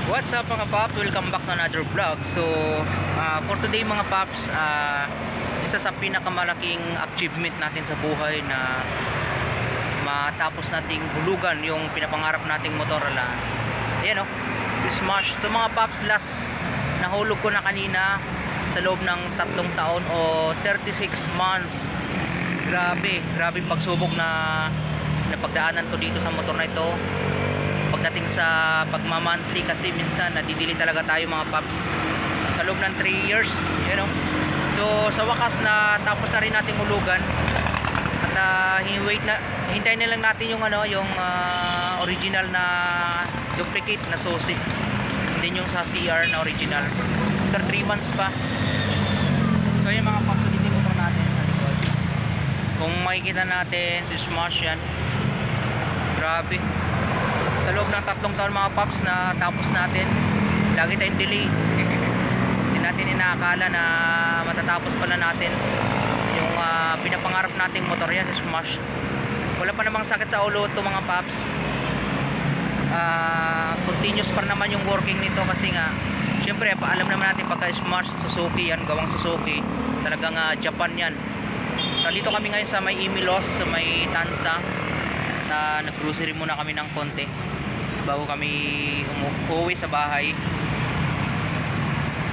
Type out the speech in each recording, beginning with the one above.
What's up mga paps? Welcome back to another vlog. So for today mga paps, isa sa pinakamalaking achievement natin sa buhay na matapos nating hulugan yung pinapangarap nating Motorola. Ayan o, Smash. So mga paps, last nahulog ko na kanina sa loob ng 3 taon o 36 months. Grabe pagsubok na napagdaanan ko dito sa motor na ito. Pagdating sa pagmamonthly, kasi minsan nadidili talaga tayo mga paps sa loob ng 3 years, you know? So sa wakas na tapos na rin natin hulugan at hintayin na lang natin yung original na duplicate na susi, hindi yung sa CR na original. After 3 months pa. So yung mga paps, dito yung motor natin sa likod. Kung makikita natin si Smash yan, grabe. Sa loob ng 3 taon mga paps na tapos natin, lagi tayong delay. Hindi natin inaakala na matatapos pala natin yung pinapangarap nating motor yan, Smash. Wala pa namang sakit sa ulo ito mga paps. Continuous pa naman yung working nito kasi nga syempre alam naman natin pagka Smash, Suzuki yan, gawang Suzuki, talagang Japan yan. So dito kami ngayon sa may Imilos, sa may Tansa, na nag-grocery muna kami ng konti bago kami umuwi sa bahay.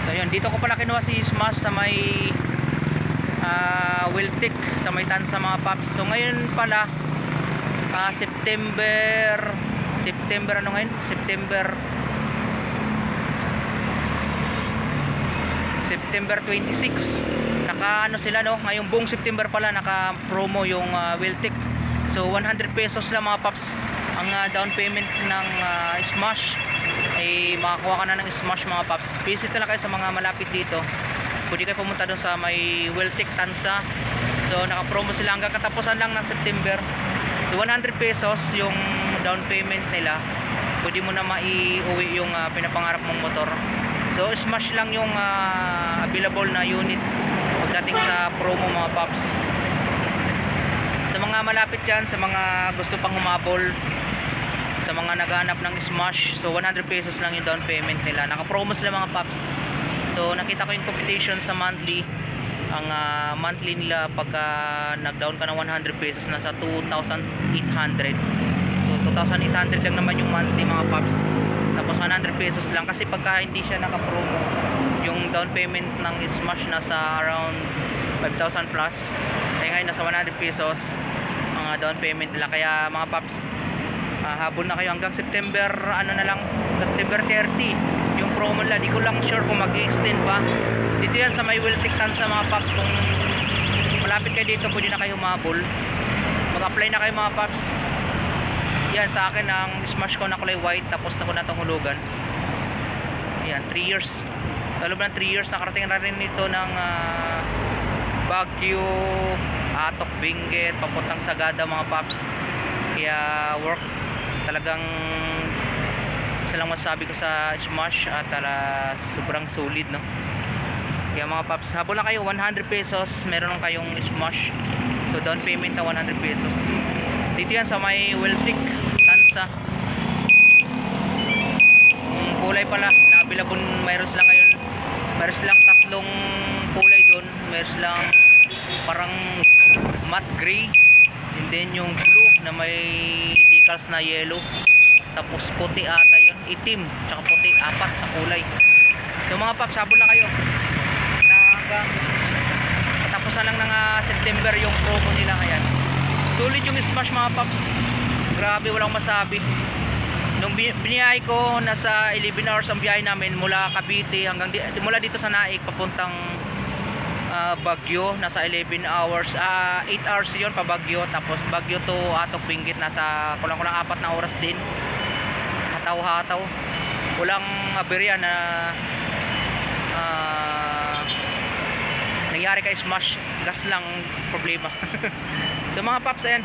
So yun, dito ko pala kinuha si Smash sa may Wiltic, sa may Tansa mga paps. So ngayon pala September ano ngayon? September 26. Naka ano sila no? Ngayong buong September pala naka promo yung Wiltic. So 100 pesos lang mga paps ang down payment ng Smash. Ay makakuha ka na ng Smash mga paps. Visit na lang kayo sa mga malapit dito. Pwede kayo pumunta doon sa may Wiltic Tansa. So naka-promo sila hanggang katapusan lang ng September. So 100 pesos yung down payment nila. Pwede mo na maiuwi yung pinapangarap mong motor. So Smash lang yung available na units pagdating sa promo mga paps. Sa mga malapit dyan, sa mga gusto pang humabol, sa mga naghahanap ng Smash, so 100 pesos lang yung down payment nila. Naka-promo sila mga paps. So nakita ko yung competition sa monthly. Ang monthly nila pagka nag-down ka ng 100 pesos nasa 2,800. So 2,800 lang naman yung monthly mga paps. Tapos 100 pesos lang kasi pagka hindi siya naka-promo, yung down payment ng Smash nasa around 5,000 plus. Kaya ngayon nasa 100 pesos ang down payment nila. Kaya mga paps, habol na kayo hanggang September September 30 yung promo nila. Di ko lang sure kung mag-extend pa. Dito yan sa may Wiltic Tansa mga paps. Kung malapit kayo dito, pwede na kayo humabol. Mag-apply na kayo mga paps. Yan sa akin ang Smash ko na kulay white, tapos na ko na itong hulugan. Yan, 3 years. Sa loob ng 3 years nakarating na rin ito ng Baguio, Atok, Benguet, papuntang Sagada mga paps. Kaya work talagang isa lang masabi ko sa Smash at sobrang solid no. Kaya mga paps, habol na kayo, 100 pesos meron lang kayong Smash. So down payment na 100 pesos. Dito yan sa may Wiltic Tansa. Kulay pala na available, mayroon silang ngayon. Mayroon silang 3 kulay doon. Mayroon silang parang matte gray, and then yung blue na may decals na yellow, tapos puti ata yun, itim tsaka puti, 4 sa kulay. So mga paps, habol na kayo na hanggang katapusan lang ng September yung promo nila. Kaya sulit yung Smash mga paps, grabe, walang masabi. Nung biniyahe ko, nasa 11 hours ang biyahe namin mula Cavite hanggang mula dito sa Naik papuntang Baguio, nasa 11 hours, 8 hours yun pa Baguio. Tapos Baguio to Atok, Benguet, nasa kulang-kulang 4 na oras din. Hataw-hataw, walang aberya na nangyari kay Smash. Gas lang problema. So mga paps, ayan,